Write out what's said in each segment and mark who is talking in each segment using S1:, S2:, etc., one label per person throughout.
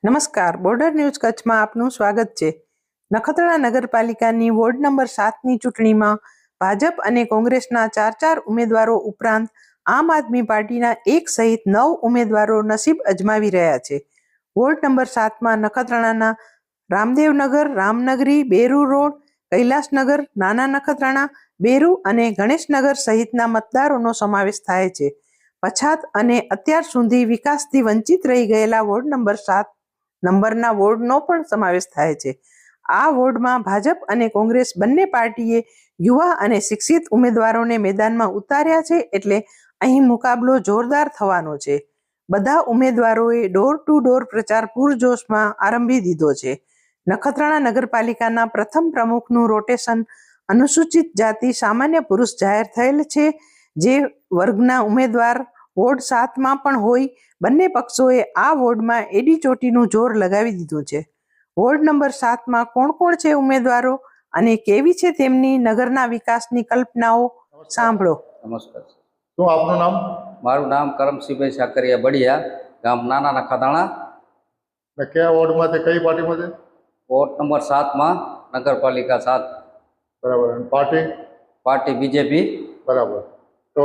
S1: નમસ્કાર, border news કચ્છમાં આપનું સ્વાગત છે. નખત્રાણા નગરપાલિકાની વોર્ડ નંબર 7ની ચૂંટણીમાં ભાજપ અને કોંગ્રેસના 4 ઉમેદવારો ઉપરાંત આમ આદમી પાર્ટીના 1 સહિત 9 ઉમેદવારો નસીબ અજમાવી રહ્યા છે. Ward number 7માં નખત્રાણાના Ramdevnagar, રામનગરી, Beru road, Kailashnagar, નાના નખત્રાણા, બેરુ અને ગણેશનગર સહિતના મતદારોનો સમાવેશ થાય છે. પછાત અને અત્યાર સુધી વિકાસથી વંચિત રહી ગયેલા વોર્ડ નંબર 7 નંબરના વોર્ડનો પણ સમાવેશ થાય છે. આ વોર્ડમાં ભાજપ અને કોંગ્રેસ બંને પાર્ટીએ યુવા અને શિક્ષિત ઉમેદવારોને મેદાનમાં ઉતાર્યા છે, એટલે અહીં મુકાબલો જોરદાર થવાનો છે. બધા ઉમેદવારોએ ડોર ટુ ડોર પ્રચાર પૂરજોશમાં આરંભી દીધો છે. નખત્રાણા નગરપાલિકાના પ્રથમ પ્રમુખનું રોટેશન અનુસૂચિત જાતિ સામાન્ય પુરુષ જાહેર થયેલ છે. જે વર્ગના ઉમેદવાર વોર્ડ 7માં પણ હોય, બંને પક્ષોએ આ વોર્ડમાં એડી ચોટીનું જોર લગાવી દીધું છે. વોર્ડ નંબર 7માં કોણ કોણ છે ઉમેદવારો અને કેવી છે તેમની નગરના વિકાસની કલ્પનાઓ, સાંભળો.
S2: નમસ્કાર.
S3: શું આપનું નામ?
S2: મારું નામ કરમસિંહભાઈ સાકરિયા બડિયા, ગામ નાના નખત્રાણા.
S3: ને કયા વોર્ડમાંથી કઈ પાર્ટીમાંથી?
S2: વોર્ડ નંબર 7માં નગરપાલિકા 7.
S3: બરાબર. અને
S2: પાર્ટી બીજેપી.
S3: બરાબર. તો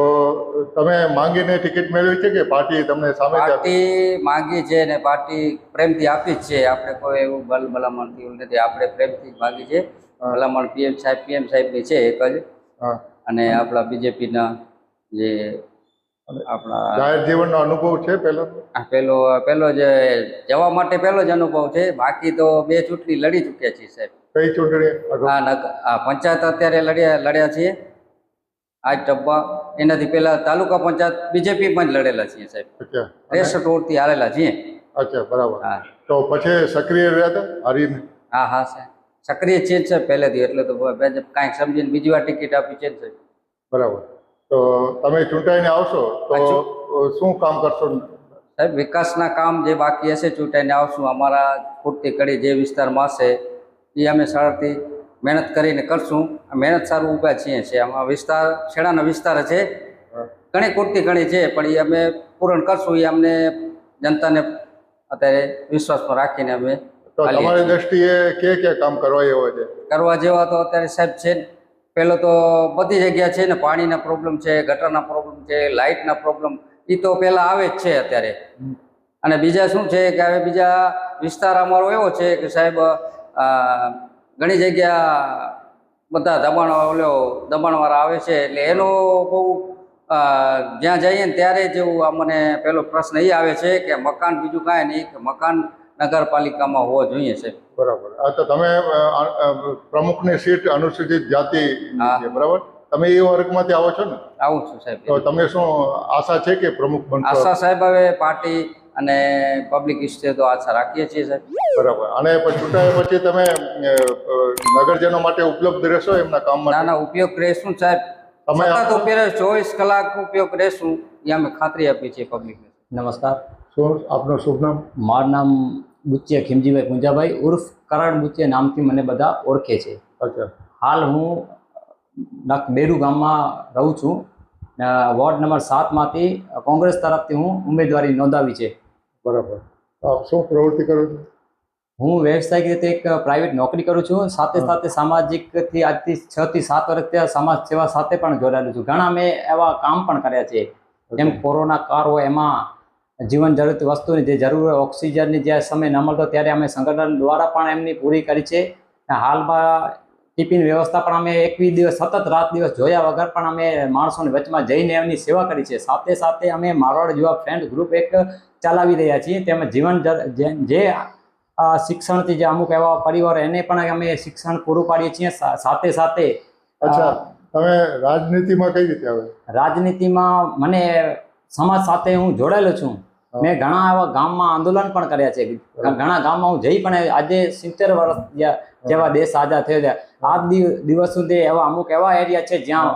S3: તમે માંગીને ટિકિટ મેળવી છે કે પાર્ટી તમને સામે
S2: પાર્ટી માંગી છે ને પાર્ટી પ્રેમથી આપી જ છે. આપણે કોઈ એવું ભલામણથી એવું નથી, આપણે પ્રેમથી જ માંગી છે. ભલામણ પીએમ સાહેબની છે એક જ. અને આપણા બીજેપીના જે આપણા
S3: જાહેર જીવનનો અનુભવ છે
S2: પહેલો જે જવા માટે પહેલો જ અનુભવ છે. બાકી તો 2 ચૂંટણી લડી ચૂક્યા છીએ સાહેબ.
S3: કઈ ચૂંટણી?
S2: પંચાયત અત્યારે લડ્યા છીએ આજ ટપ્પા. એનાથી પહેલા તાલુકા પંચાયત બીજેપીમાં જ લડેલા છીએ સાહેબ. 63 થી હારેલા છીએ.
S3: અચ્છા, બરાબર. તો પછી સક્રિય રહ્યા હતા હારીને?
S2: હા સાહેબ, સક્રિય છે જ સાહેબ પહેલેથી. એટલે તો કાંઈક સમજીને બીજી વાર ટિકિટ આપી છે સાહેબ.
S3: બરાબર. તો તમે ચૂંટાઈને આવશો તો શું કામ કરશો
S2: સાહેબ? વિકાસના કામ જે બાકી હશે ચૂંટાઈને આવશું. અમારા પૂરતી કડી જે વિસ્તારમાં હશે એ અમે સરળથી મહેનત કરીને કરશું. મહેનત સારું ઊભા છીએ. આમાં વિસ્તાર છેડાનો વિસ્તાર છે, ઘણી પૂરતી ઘણી છે, પણ એ અમે પૂરણ કરશું. એ અમને જનતાને અત્યારે વિશ્વાસમાં રાખીને અમે.
S3: તો તમારી દ્રષ્ટિએ કે કામ
S2: કરવા જેવા તો અત્યારે સાહેબ છે. પહેલો તો બધી જગ્યા છે ને, પાણીના પ્રોબ્લેમ છે, ગટરના પ્રોબ્લેમ છે, લાઇટના પ્રોબ્લેમ એ તો પહેલાં આવે જ છે અત્યારે. અને બીજા શું છે કે હવે બીજા વિસ્તાર અમારો એવો છે કે સાહેબ ઘણી જગ્યા બધા દબાણવાળા આવે છે. એટલે એનો બહુ જ્યાં જઈએ ને ત્યારે જેવું અમને પહેલો પ્રશ્ન એ આવે છે કે મકાન, બીજું કાંઈ નહીં, કે મકાન નગરપાલિકામાં હોવો જોઈએ છે.
S3: બરાબર. તો તમે પ્રમુખની સીટ અનુસૂચિત જાતિ છે, બરાબર? તમે એ વર્ગમાંથી આવો છો ને?
S2: આવું છું સાહેબ.
S3: તો તમને શું આશા છે કે પ્રમુખ બનશો?
S2: આશા સાહેબ હવે પાર્ટી અને પબ્લિક હિસ્ટ્રી તો આશા રાખીએ છીએ સાહેબ.
S3: બરાબર. અને ચૂંટાયા પછી તમે નગરજનો માટે ઉપલબ્ધ રહેશો એમના કામ માટે?
S2: ના, ઉપયોગ રહેશું સાહેબ. સતત ઉપયોગ 24 કલાક ઉપયોગ રહેશું એ અમે ખાતરી આપી છે પબ્લિકને.
S4: નમસ્કાર.
S3: શું આપનું શુભ નામ?
S4: મારું નામ બુચ્ચિયા ખીમજીભાઈ પુંજાભાઈ ઉર્ફ કરાડ બુચ્ચિયા નામથી મને બધા ઓળખે છે.
S3: અચ્છા.
S4: હાલ હું બેરુ ગામમાં રહું છું. વોર્ડ નંબર 7માંથી કોંગ્રેસ તરફથી હું ઉમેદવારી નોંધાવી છે.
S3: બરાબર. આપ શું પ્રવૃત્તિ કરો છો?
S4: હું વ્યવસાયિક રીતે એક પ્રાઇવેટ નોકરી કરું છું. સાથે સાથે સામાજિકથી આજથી 6 થી 7 વર્ષથી સમાજ સેવા સાથે પણ જોડાયેલું છું. ઘણા મેં એવા કામ પણ કર્યા છે. જેમ કોરોના કાળ હોય એમાં જીવન જરૂરી વસ્તુની જે જરૂર હોય, ઓક્સિજનની જે સમય ન મળતો ત્યારે અમે સંગઠન દ્વારા પણ એમની પૂરી કરી છે. હાલમાં ટિફિન વ્યવસ્થા પણ અમે 21 દિવસ સતત રાત દિવસ જોયા વગર પણ અમે માણસોની વચમાં જઈને એમની સેવા કરી છે. સાથે સાથે અમે મારવાડ યુવા ફ્રેન્ડ ગ્રુપ એક ચલાવી રહ્યા છીએ. તેમાં જીવન જે શિક્ષણથી જે અમુક એવા પરિવારો એને પણ અમે શિક્ષણ પૂરું પાડીએ છીએ. સાથે સાથે
S3: અચ્છા, તમે રાજનીતિમાં કઈ રીતે આવે?
S4: રાજનીતિમાં મને સમાજ સાથે હું જોડાયેલો છું. મેં ઘણા એવા ગામમાં આંદોલન પણ કર્યા છે. ઘણા ગામમાં હું જઈ પણ આજે 70 વર્ષ જેવા દેશ આઝાદ થયો છે. આ દિવસ સુધી એવા અમુક એવા એરિયા છે જ્યાં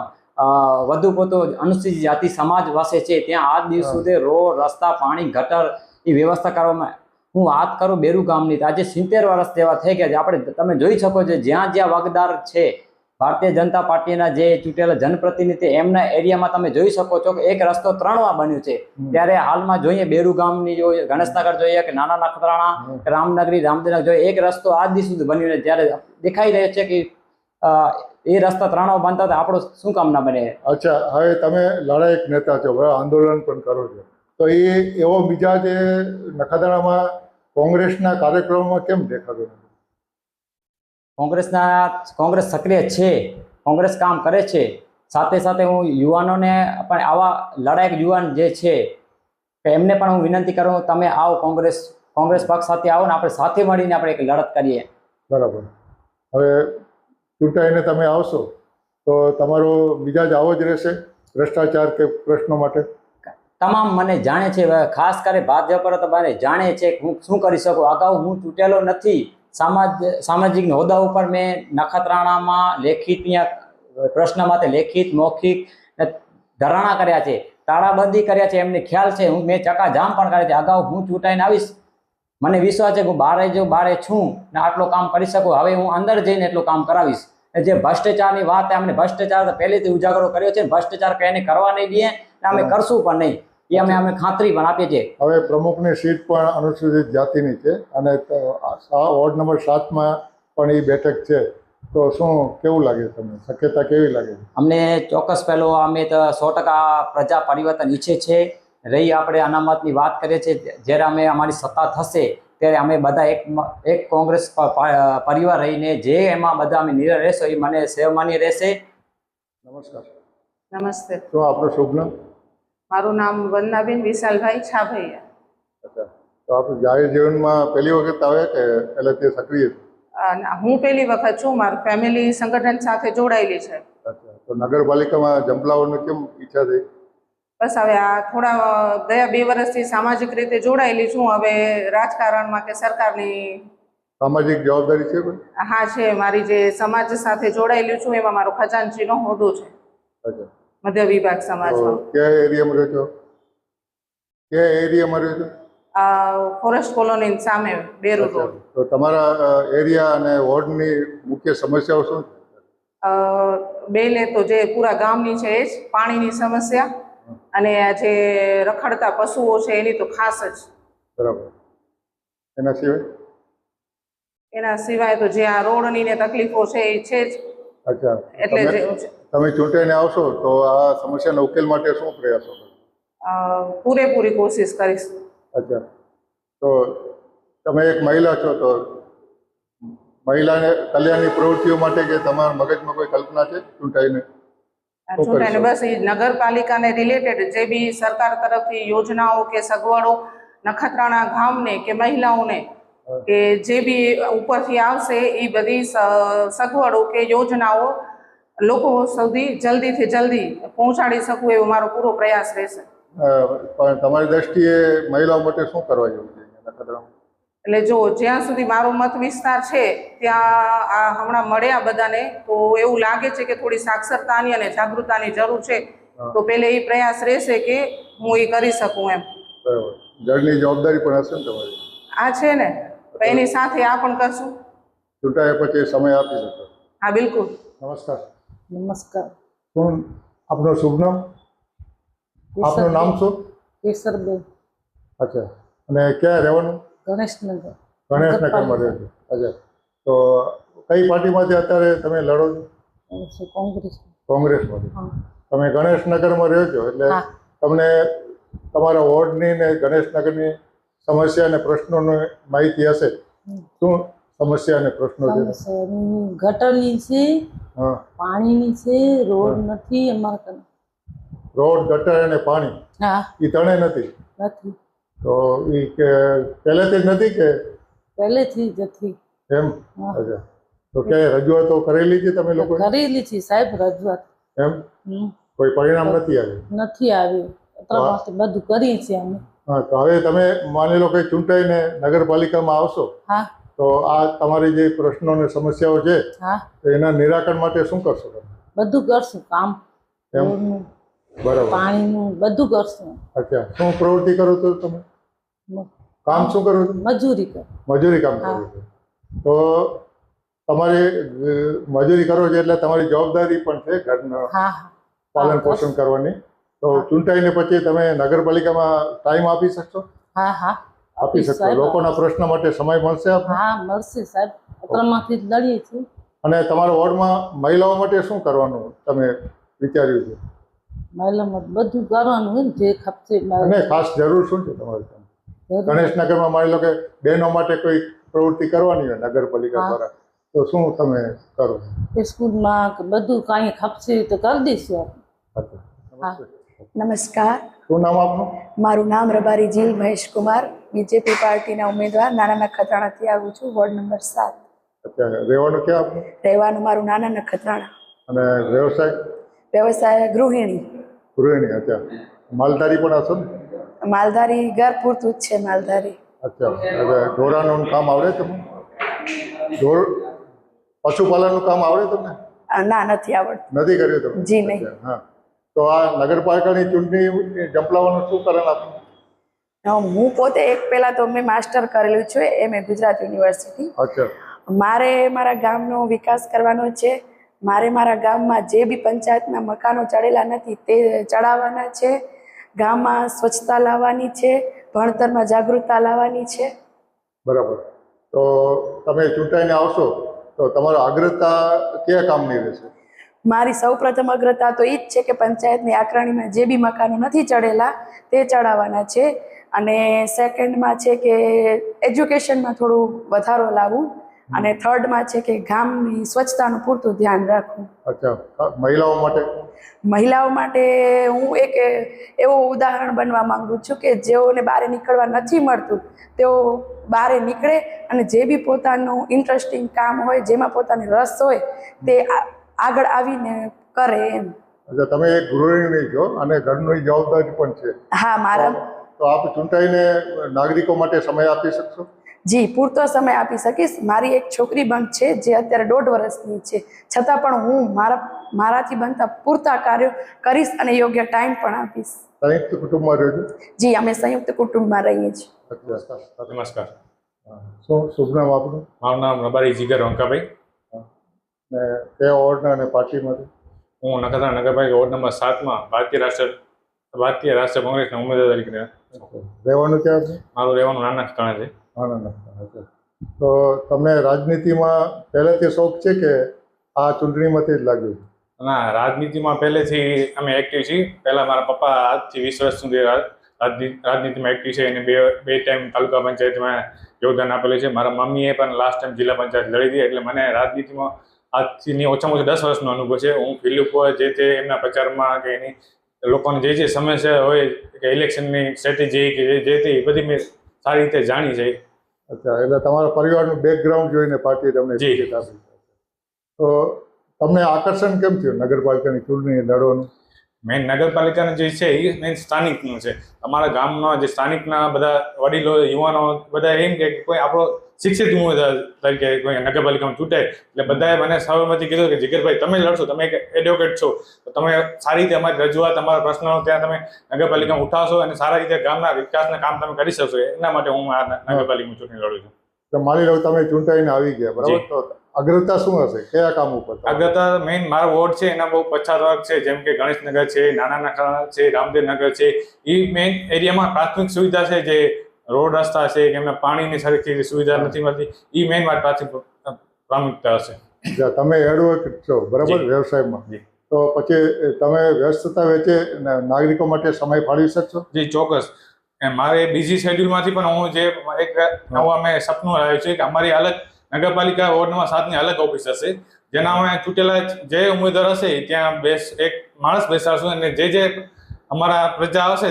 S4: વધુ પડતો અનુસૂચિત જાતિ સમાજ વસે છે. ત્યાં આજ દિવસ સુધી રોડ, રસ્તા, પાણી, ગટર એ વ્યવસ્થા કરવામાં. હું વાત કરું બેરુ ગામની, આજે 70 વર્ષ જેવા થઈ ગયા છે. તમે જોઈ શકો છો જ્યાં જ્યાં વગદાર છે, ભારતીય જનતા પાર્ટીના જે ચૂંટેલા જનપ્રતિનિધિ એમના એરિયામાં તમે જોઈ શકો છો કે એક રસ્તો 3 વાર બન્યો છે. ત્યારે હાલમાં જોઈએ બેરુ ગામની જોઈએ, ગણેશનગર જોઈએ કે નાના નખત્રાણા કે રામનગરી, રામદેવનગર જોઈએ, એક રસ્તો આજ દી સુધી બન્યો નથી. ત્યારે દેખાઈ રહ્યો છે કે એ રસ્તા 3 વાર બનતા હતા, આપણો શું કામ ના બને?
S3: અચ્છા, હવે તમે લડાયક નેતા છો, બરાબર, આંદોલન પણ કરો છો, તો એ એવો મિજાજ એ નખત્રાણામાં કોંગ્રેસના કાર્યક્રમમાં કેમ દેખાતો નથી?
S4: કોંગ્રેસ સક્રિય છે, કોંગ્રેસ કામ કરે છે. સાથે સાથે હું યુવાનોને પણ આવા લડાયક યુવાન જે છે કે એમને પણ હું વિનંતી કરું, તમે આવો કોંગ્રેસ પક્ષ સાથે આવો ને આપણે સાથે મળીને આપણે એક લડત કરીએ.
S3: બરાબર. હવે ચૂંટાઈને તમે આવશો તો તમારો મિજાજ આવો જ રહેશે ભ્રષ્ટાચાર કે પ્રશ્નો માટે?
S4: તમામ મને જાણે છે, ખાસ કરી ભાજપ પર તો મને જાણે છે કે હું શું કરી શકું. અગાઉ હું ચૂંટેલો નથી, સામાજિક હોદ્દા ઉપર મેં નખત્રાણામાં લેખિત પ્રશ્ન માટે લેખિત મૌખિક ધરણા કર્યા છે, તાળાબંધી કર્યા છે, એમને ખ્યાલ છે. મેં ચકાજામ પણ કર્યા છે. અગાઉ હું ચૂંટાઈને આવીશ, મને વિશ્વાસ છે કે હું બારે છું ને આટલું કામ કરી શકું. હવે હું અંદર જઈને એટલું કામ કરાવીશ. જે ભ્રષ્ટાચારની વાત, અમને ભ્રષ્ટાચાર તો પહેલેથી ઉજાગરો કર્યો છે, ભ્રષ્ટાચાર કઈને કરવા નહીં દઈએ ને અમે કરશું પણ નહીં, એ અમે ખાતરી પણ આપીએ છીએ.
S3: હવે પ્રમુખની સીટ પણ અનુસૂચિત જાતિની છે અને વોર્ડ નંબર 7માં પણ એ બેઠક છે, તો શું કેવું લાગે તમને? શક્યતા કેવી લાગે?
S4: અમને ચોક્કસ પહેલો અમે તો 100% પ્રજા પરિવર્તન ઈચ્છે છે. રહી આપણે અનામતની વાત કરીએ છીએ, જ્યારે અમે અમારી સત્તા થશે ત્યારે અમે બધા એક કોંગ્રેસ પરિવાર રહીને જે એમાં બધા અમે નિર્ણય રહેશો એ મને સેવમાન્ય રહેશે.
S3: નમસ્કાર.
S5: નમસ્તે.
S3: શું આપણું શુભ નામ?
S5: મારું નામ વંદનાબેન વિશાલભાઈ છાભૈયા.
S3: અચ્છા, તો આપણે જાહેર જીવનમાં પહેલી વખત આવે કે પહેલાંથી સક્રિય?
S5: હું પહેલી વખત છું. મારી ફેમિલી સંગઠન સાથે જોડાયેલી છે.
S3: અચ્છા, તો નગરપાલિકામાં જંપલાઓની કેમ ઈચ્છા થઈ?
S5: બસ હવે આ થોડા ગયા 2 વર્ષથી સામાજિક રીતે જોડાયેલી છું. હવે રાજકારણમાં કે સરકારની
S3: સામાજિક જવાબદારી છે કોઈ?
S5: હા છે, મારી જે સમાજ સાથે જોડાયેલી છું એમાં મારો ખજાનચીનો હોદ્દો છે.
S3: અચ્છા,
S5: મધ્ય વિભાગ સમાજમાં.
S3: તો કયા એરિયામાં રહ્યો છો? કયા એરિયામાં રહ્યો છો?
S5: ફોરેસ્ટ કોલોની સામે બેરુ રોડ.
S3: તો તમારા એરિયા અને વોર્ડની મુખ્ય સમસ્યાઓ શું છે?
S5: બેને તો જે પૂરા ગામની છે એ જ પાણીની સમસ્યા અને આ જે રખડતા પશુઓ છે એની તો ખાસ જ.
S3: બરાબર. એના સિવાય?
S5: એના સિવાય તો જે આ રોડની ને તકલીફો છે એ છે જ.
S3: અચ્છા,
S5: એટલે
S3: તમે ચૂંટાઈને આવશો તો આ સમસ્યાના ઉકેલ માટે શું પ્રયાસો કરો?
S5: પૂરેપૂરી કોશિશ કરીશ.
S3: અચ્છા, તો તમે એક મહિલા છો, તો મહિલાને કલ્યાણની પ્રવૃત્તિઓ માટે કે તમારા મગજમાં કોઈ કલ્પના છે ચૂંટાઈને?
S5: ચૂંટાઈને બસ એ નગરપાલિકાને રિલેટેડ જે બી સરકાર તરફથી યોજનાઓ કે સગવડો નખત્રાણા ગામને કે મહિલાઓને કે જે બી ઉપરથી આવશે એ બધી સગવડો કે યોજનાઓ લોકો સુધી જલ્દીથી જલ્દી પહોંચાડી શકું એવો મારો પૂરો પ્રયાસ રહેશે.
S3: પણ તમારી દ્રષ્ટિએ મહિલાઓ માટે શું કરવા જેવું છે નખત્રાણામાં?
S5: એટલે જો જ્યાં સુધી મારો મત વિસ્તાર છે ત્યાં આ હમણાં મળ્યા બધાને તો એવું લાગે છે કે થોડી સાક્ષરતાની અને જાગૃતતાની જરૂર છે. તો પહેલે એ પ્રયાસ રહેશે કે હું એ કરી શકું એમ.
S3: બરાબર. ઘરની જવાબદારી પણ હશે ને તમારી?
S5: આ છે ને, એની સાથે આ પણ કરશું.
S3: ચૂંટાયા પછી સમય આપી શકો?
S5: હા બિલકુલ.
S3: નમસ્કાર.
S6: નમસ્કાર.
S3: શું આપનું શુભ નામ? આપનું નામ શું?
S6: કેસરબેન.
S3: અચ્છા, અને ક્યાં રહેવાનું?
S6: ગણેશનગર.
S3: ગણેશનગરમાં રહે છે. અચ્છા, તો કઈ પાર્ટીમાંથી અત્યારે તમે લડો છો?
S6: કોંગ્રેસ.
S3: કોંગ્રેસમાંથી.
S6: હા.
S3: તમે ગણેશનગરમાં રહ્યો છો એટલે
S6: હા.
S3: તમને તમારા વોર્ડની ને ગણેશનગરની સમસ્યા અને પ્રશ્નોની માહિતી હશે. શું સમસ્યા અને પ્રશ્નો છે?
S6: ગટરની છે,
S3: હા,
S6: પાણીની છે, રોડ નથી અમારા કને.
S3: રોડ, ગટર અને પાણી
S6: હા.
S3: એ ત્રણેય નથી?
S6: નથી.
S3: તો એ કે પહેલેથી જ નથી કે
S6: પહેલેથી જ નથી.
S3: એમ?
S6: હા.
S3: અચ્છા, તો ક્યાંય રજૂઆતો કરેલી છે તમે લોકો?
S6: કરેલી છે સાહેબ રજૂઆત.
S3: એમ? કોઈ પરિણામ નથી આવ્યું?
S6: નથી આવ્યું. એટલા માટે બધું કરીએ છીએ અમે.
S3: હા, તો હવે તમે માની લો કે ચૂંટાઈને નગરપાલિકામાં આવશો
S6: હા.
S3: તો આ તમારી જે પ્રશ્નો અને સમસ્યાઓ છે
S6: હા.
S3: તો એના નિરાકરણ માટે શું કરશો તમે?
S6: બધું કરશું કામ.
S3: એમ?
S6: રોડનું,
S3: બરાબર.
S6: પાણીનું બધું કરશું.
S3: અચ્છા, શું પ્રવૃત્તિ કરો છો તમે? કામ શું કરો છો?
S6: મજૂરી કર.
S3: મજૂરી કામ કરો છો. તો તમારી મજૂરી કરો છો એટલે તમારી જવાબદારી પણ છે ઘરના
S6: હા હા
S3: પાલન પોષણ કરવાની. તો ચૂંટાઈને પછી તમે નગરપાલિકામાં ટાઈમ આપી શકશો?
S6: હા હા
S3: આપી શકશો.
S6: સાહેબ.
S3: લોકોના પ્રશ્ન માટે સમય મળશે આપને?
S6: હા મળશે સાહેબ, અત્રમાંથી જ લડીએ છીએ.
S3: અને તમારા વોર્ડમાં મહિલાઓ માટે શું કરવાનું તમે વિચાર્યું છે?
S6: મહિલામાં બધું કરવાનું હોય ને જે ખપશે
S3: અને ખાસ જરૂર શું છે તમારે ત્યાં? ગણેશનગરમાં માની લો કે બહેનો માટે કોઈ પ્રવૃત્તિ કરવાની હોય નગરપાલિકા
S6: હા.
S3: દ્વારા, તો શું તમે કરો?
S6: સ્કૂલમાં કે બધું કાંઈ ખપશે તો કરી દઈશું આપણે.
S3: હા.
S7: નમસ્કાર,
S3: શું નામ આપનું?
S7: મારું નામ રબારી જીલ મહેશ કુમાર, બીજેપી પાર્ટીના ઉમેદવાર, નાના નખત્રાણાથી આવું છું, વોર્ડ નંબર 7.
S3: અચ્છા, રહેવાનું ક્યાં આપનું?
S7: રહેવાનું મારું નાના નખત્રાણા.
S3: અને વ્યવસાય?
S7: વ્યવસાય ગૃહિણી.
S3: ગૃહિણી. અચ્છા, માલધારી પણ હશો ને?
S7: માલધારી ઘર પૂરતું જ છે માલધારી.
S3: અચ્છા, હવે ઢોરાનું કામ આવડે તમને? પશુપાલનનું કામ આવડે તમને?
S7: ના, નથી આવડતું.
S3: નથી કર્યું તમે?
S7: જી નહીં.
S3: અચ્છા, હા. તો આ નગરપાલિકાની ચૂંટણી જંપલાવાનું શું કારણ આપનું?
S7: હું પોતે પહેલાં તો મેં માસ્ટર કરેલું છે એમ ગુજરાત યુનિવર્સિટી.
S3: અચ્છા.
S7: મારે મારા ગામનો વિકાસ કરવાનો છે. મારે મારા ગામમાં જે બી પંચાયતના મકાનો ચડેલા નથી તે ચડાવવાના છે. ગામમાં સ્વચ્છતા લાવવાની છે, ભણતરમાં જાગૃતતા લાવવાની છે.
S3: બરાબર. તો તમે ચૂંટાઈને આવશો તો તમારો અગ્રતા કયા કામની રહેશે?
S7: મારી સૌપ્રથમ અગ્રતા તો એ જ છે કે પંચાયતની આકારણીમાં જે બી મકાનો નથી ચડેલા તે ચડાવવાના છે. અને સેકન્ડમાં છે કે એજ્યુકેશનમાં થોડું વધારો લાવવું. અને થર્ડમાં છે કે ગામની સ્વચ્છતાનું પૂરતું ધ્યાન રાખવું.
S3: અચ્છા, મહિલાઓ માટે?
S7: મહિલાઓ માટે હું એક એવું ઉદાહરણ બનવા માંગુ છું કે જેઓને બહાર નીકળવા નથી મળતું તેઓ બહાર નીકળે અને જે બી પોતાનું ઇન્ટરેસ્ટિંગ કામ હોય, જેમાં પોતાને રસ હોય તે આગળ આવીને કરે એમ.
S3: અચ્છા, તમે એક ગૃહિણી છો અને ઘરની જવાબદારી પણ છે.
S7: હા, મારા.
S3: તો આપ ચૂંટાઈને નાગરિકો માટે સમય આપી શકશો?
S7: જી, પૂરતો સમય આપી શકીશ. મારી એક છોકરી બંધ છે જે અત્યારે 1.5 વર્ષની છે, છતાં પણ હું મારાથી બનતા પૂરતા કાર્યો કરીશ અને યોગ્ય ટાઈમ પણ આપીશ.
S3: સંયુક્ત કુટુંબમાં રહ્યો છો?
S7: જી, અમે સંયુક્ત કુટુંબમાં રહીએ છીએ.
S3: અચ્છા,
S8: નમસ્કાર,
S3: શું શુભ નામ આપનું?
S8: મારું નામ રબારી જીગર વંકાભાઈ.
S3: ને કયા વોર્ડના અને પાર્ટીમાંથી?
S8: હું નખત્રાણા નગરપાલિકા વોર્ડ નંબર 7માં ભારતીય રાષ્ટ્રીય કોંગ્રેસના ઉમેદવાર તરીકે
S3: રહેવાનું ક્યાં છે?
S8: મારું રહેવાનું નાના સ્થાને છે.
S3: ના. તો તમને રાજનીતિમાં પહેલેથી શોખ છે કે આ ચૂંટણીમાંથી જ લાગ્યું?
S8: ના, રાજનીતિમાં પહેલેથી અમે એક્ટિવ છીએ. પહેલાં મારા પપ્પા આજથી 20 વર્ષ સુધી રાજનીતિમાં એક્ટિવ છે અને બે ટાઈમ તાલુકા પંચાયતમાં યોગદાન આપેલું છે. મારા મમ્મીએ પણ લાસ્ટ ટાઈમ જિલ્લા પંચાયત લડી હતી, એટલે મને રાજનીતિમાં આજથી ઓછામાં ઓછા 10 વર્ષનો અનુભવ છે. હું ફિલ્ડ ઉપર જે તે એમના પ્રચારમાં કે એની લોકોની જે સમસ્યા હોય કે ઇલેક્શનની સ્ટ્રેટેજી કે જે તે બધી મેં સારી રીતે જાણી છે.
S3: અચ્છા, એટલે તમારા પરિવારનું બેકગ્રાઉન્ડ જોઈને પાર્ટીએ તમને ટિકિટ આપી. તો તમને આકર્ષણ કેમ થયું નગરપાલિકાની ચૂંટણી લડવાનું?
S8: મેઇન નગરપાલિકાનું જે છે એ મેઇન સ્થાનિકનું છે. અમારા ગામમાં જે સ્થાનિકના બધા વડીલો, યુવાનો બધા એમ કે કોઈ આપણો શિક્ષિત ઉમેદવાર તરીકે કોઈ નગરપાલિકામાં ચૂંટાય એટલે બધાએ મને સર્વમતી કીધું કે જીગરભાઈ તમે લડશો, તમે એક એડવોકેટ છો, તો તમે સારી રીતે અમારી રજૂઆત, અમારા પ્રશ્નો ત્યાં તમે નગરપાલિકામાં ઉઠાવશો અને સારા રીતે ગામના વિકાસના કામ તમે કરી શકશો. એના માટે હું આ નગરપાલિકામાં ચૂંટણી લડું છું.
S3: તો માની લો તમે ચૂંટાઈને આવી ગયા, બરાબર, તો અગ્રતા શું હશે? કયા કામ ઉપર?
S8: અગ્રતા મેઇન મારો વોર્ડ છે એના બહુ પછાત વર્ગ છે, જેમ કે ગણેશનગર છે, નાના નખત્રાણા છે, રામદેવનગર છે. એ મેઇન એરિયામાં પ્રાથમિક સુવિધા છે, જે રોડ રસ્તા છે કે એમને પાણીની સરખી સુવિધા નથી મળતી, એ મેઇન મારી પ્રાથમિકતા હશે.
S3: તમે એડવોકેટ છો, બરાબર, વ્યવસાયમાં, તો પછી તમે વ્યસ્તતા વચ્ચે નાગરિકો માટે સમય ફાળવી શકશો?
S8: જી ચોક્કસ. મારે બીજી શેડ્યુલમાંથી પણ હું જે એક નવા મેં સપનું આવ્યું છે કે અમારી અલગ નગરપાલિકા વોર્ડ નંબર 7ની અલગ ઓફિસ હશે, જેના અમે ચૂંટેલા જે ઉમેદવાર હશે ત્યાં એક માણસ બેસાડશું અને જે અમારા પ્રજા હશે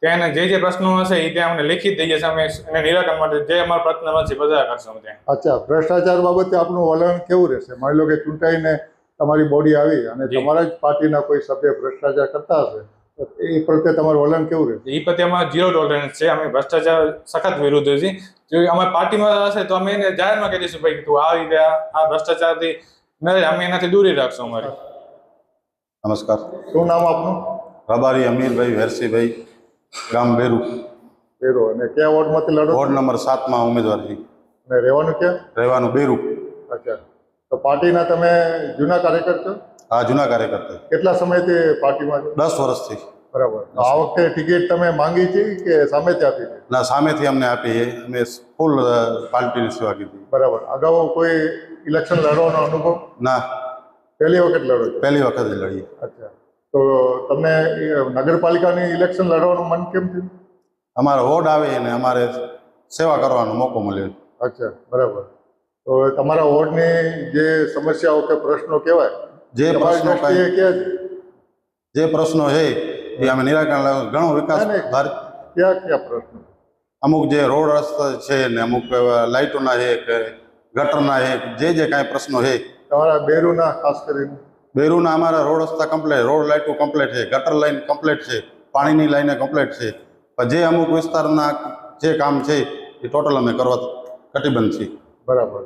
S8: ત્યાં જે પ્રશ્નો હશે એ ત્યાં અમને લેખિત દઈએ છીએ. અમે એને નિરાકરણ માટે જે અમારા પ્રશ્ન હશે બધા કરશું ત્યાં.
S3: અચ્છા, ભ્રષ્ટાચાર બાબતે આપનું વલણ કેવું રહેશે? માની લો કે ચૂંટાઈને તમારી બોડી આવી અને તમારા જ પાર્ટીના કોઈ સભ્ય ભ્રષ્ટાચાર કરતા હશે, એ પ્રત્યે તમારું વલણ કેવું રહેશે?
S8: એ પ્રત્યે અમારા 0 ટોલરન્સ છે. અમે ભ્રષ્ટાચાર સખત વિરુદ્ધ છે. જો અમારી પાર્ટીમાં હશે તો અમે એને જાહેરમાં કહી દઈશું ભાઈ તું આ રીતે આ ભ્રષ્ટાચારથી અમે એનાથી દૂરી રાખશું અમારી.
S9: નમસ્કાર,
S3: શું નામ આપનું?
S9: રબારી અમીરભાઈ વેરસીભાઈ, ગામ બેરુ.
S3: બેરો. અને કયા વોર્ડમાંથી લડો?
S9: વોર્ડ નંબર 7માં ઉમેદવાર છે.
S3: અને રહેવાનું ક્યાં?
S9: રહેવાનું બેરુ.
S3: અચ્છા, તો પાર્ટીના તમે જૂના કાર્યકર છો?
S9: આ જૂના કાર્યકર્તા
S3: કેટલા સમયથી પાર્ટીમાં છો?
S9: 10 વર્ષથી.
S3: બરાબર. તો આ વખતે ટિકિટ તમે માંગી છે કે સામેથી આપી છે?
S9: ના, સામેથી અમને આપી છે. અમે ફૂલ પાર્ટીની સેવા કીધી.
S3: બરાબર. અગાઉ કોઈ ઇલેક્શન લડવાનો અનુભવ?
S9: ના,
S3: પહેલી વખત લડો છો?
S9: પહેલી વખત જ લડીએ.
S3: અચ્છા. તો તમને નગરપાલિકાની ઇલેક્શન લડવાનું મન કેમ થયું?
S9: અમારો વોર્ડ આવે અને અમારે સેવા કરવાનો મોકો મળ્યો.
S3: અચ્છા, બરાબર. તો તમારા વોર્ડની જે સમસ્યાઓ કે પ્રશ્નો કહેવાય
S9: જે પ્રશ્નો
S3: તમારી દ્રષ્ટિએ ક્યાં છે?
S9: જે પ્રશ્નો છે એ અમે નિરાકરણ લાવ્યો. ઘણો વિકાસ
S3: ક્યાં ક્યાં પ્રશ્નો?
S9: અમુક જે રોડ રસ્તા છે ને અમુક લાઇટોના છે કે ગટરના છે, જે કાંઈ પ્રશ્નો છે.
S3: તમારા બેરુના ખાસ કરીને?
S9: બેરુના અમારા રોડ રસ્તા કમ્પ્લેટ, રોડ લાઇટો કમ્પ્લેટ છે, ગટર લાઈન કમ્પ્લેટ છે, પાણીની લાઈન કમ્પ્લેટ છે. પણ જે અમુક વિસ્તારના જે કામ છે એ ટોટલ અમે કરવા કટિબદ્ધ છીએ.
S3: બરાબર.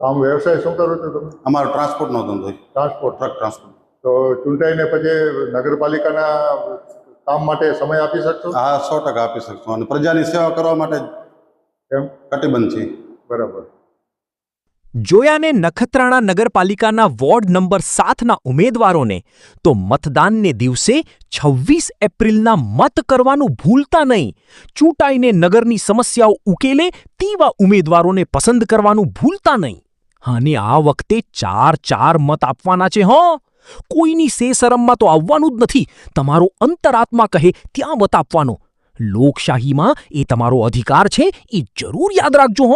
S3: આમ વ્યવસાય શું કરો છો તમે?
S9: અમારો ટ્રાન્સપોર્ટનો ધંધો છે.
S3: ટ્રાન્સપોર્ટ.
S9: Truck transport.
S3: તો ચૂંટાઈને પછી નગરપાલિકાના કામ માટે સમય આપી શકશો?
S9: હા, 100% આપી શકશું અને પ્રજાની સેવા કરવા માટે
S3: એમ
S9: કટિબદ્ધ છીએ.
S3: બરાબર.
S10: જોયાને નખત્રાણા નગરપાલિકાના વોર્ડ નંબર 7ના ઉમેદવારોને તો મતદાનને દિવસે 26 એપ્રિલના મત કરવાનું ભૂલતા નહીં. ચૂંટાઈને નગરની સમસ્યાઓ ઉકેલે તેવા ઉમેદવારોને પસંદ કરવાનું ભૂલતા નહીં. અને આ વખતે 4 મત આપવાના છે. કોઈની સેસરમમાં તો આવવાનું જ નથી. તમારો અંતરાત્મા કહે ત્યાં મત આપવાનો. લોકશાહીમાં એ તમારો અધિકાર છે, એ જરૂર યાદ રાખજો.